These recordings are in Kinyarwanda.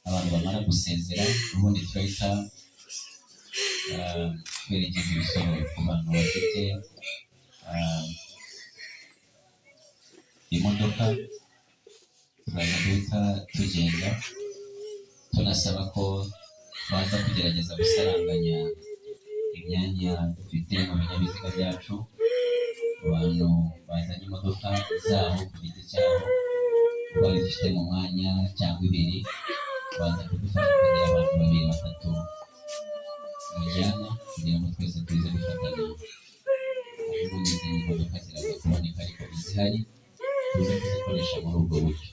abantu bamara gusezera ubundi turahita twerekeza ibisoro ku bantu bafite imodoka. Turaza guhita tugenda tunasaba ko baza kugerageza gusaranganya imyanya dufite mu binyabiziga byacu. Abantu bazanye imodoka zabo ku giti cyabo bari dufite mu mwanya cyangwa ibiri, baza kudufasha kugira abantu 2-3 mujyana kugira ngo twese tuze gufatanya. Ubundi izi modoka ziraza kuboneka ariko izihari tuze kuzikoresha muri ubwo buryo.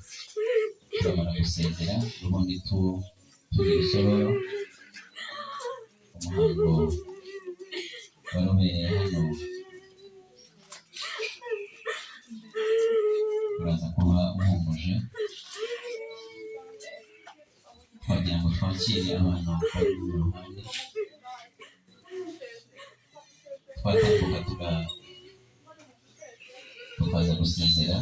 Turamara gusezera ubundi turi isororo. Umuhango warubereye hano uraza kuba uhumuje. Twagira ngo twakire abantu bari mu ruhande, twatambuka tukaza gusezera.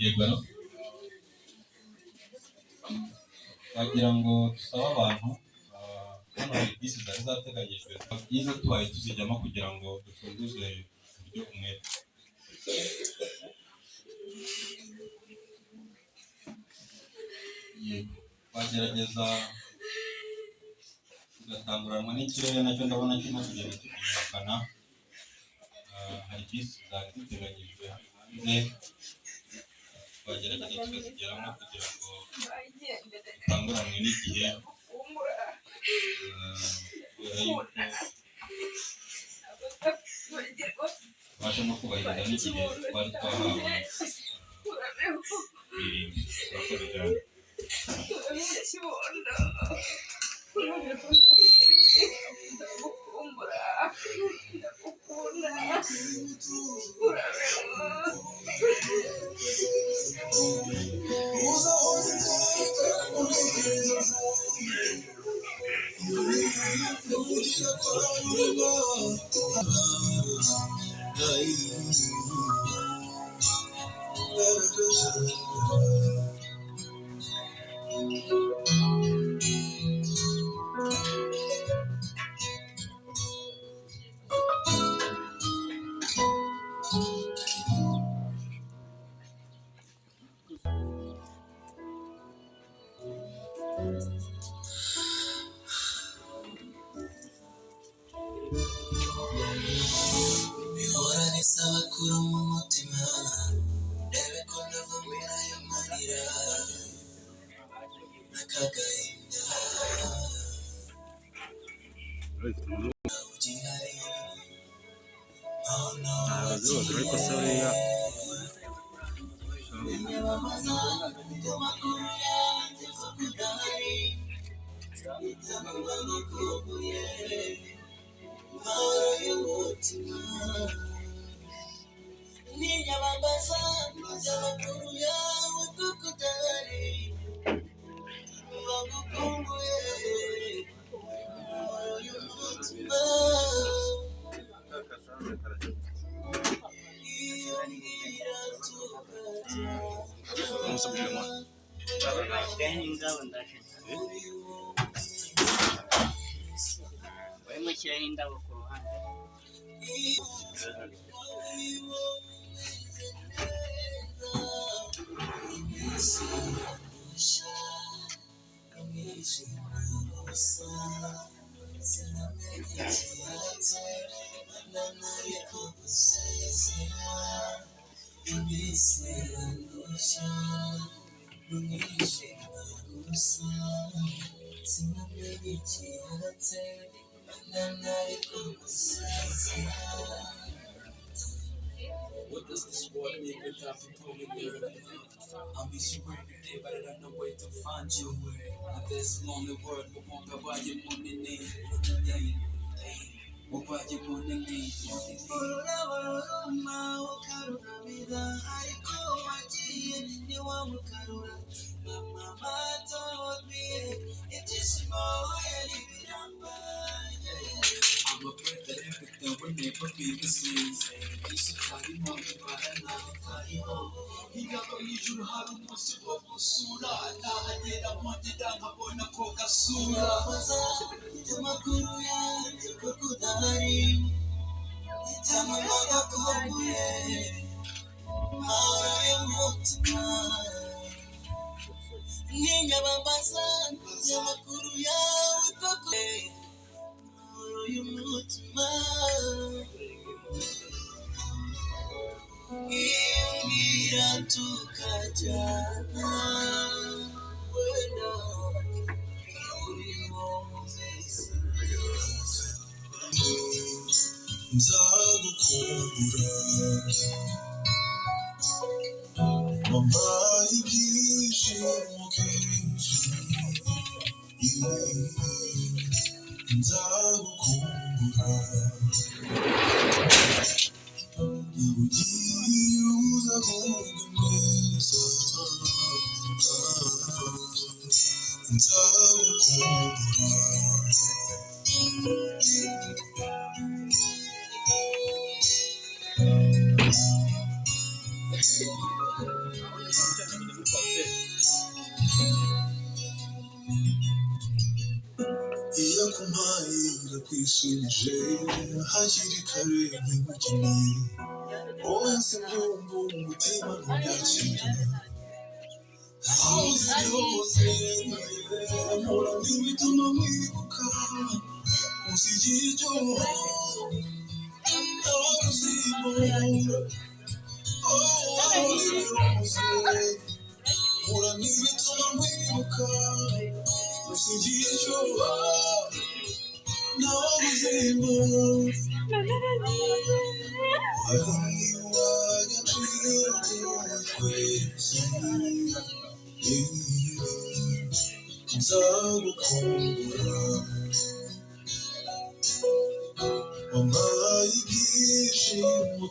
yego wagira ngo dusabe abantu hano hari bisi zari zateganyijwe byiza tubaye tuzijyamo kugira ngo dufunguze uburyo umwe yego wagerageza tugatanguranwa n'ikirere nacyo ndabona kirimo kugenda kimenyekana hari bisi zari ziteganyijwe hanze twagerageza tukazigeramo kugira ngo dutanguranwe n'igihe kubera yuko tubasha no kubahiriza n'igihe twari twahawe What does this world mean without you pulling me? I miss you every day, but I don't know where to find you. Now this lonely world, we won't go by your money. We'll buy your money. I'm afraid that everything will never be the same. It's a party moment, but I'm not a party home. He got a usual how to most of all Sura. Now I did a wanted down a bona coca Sura. Ura n'ibituma nkwibuka usigiye ijoro nawe uzimba wari uw'agaciro twese nzagukumbura wampaye ibyishimo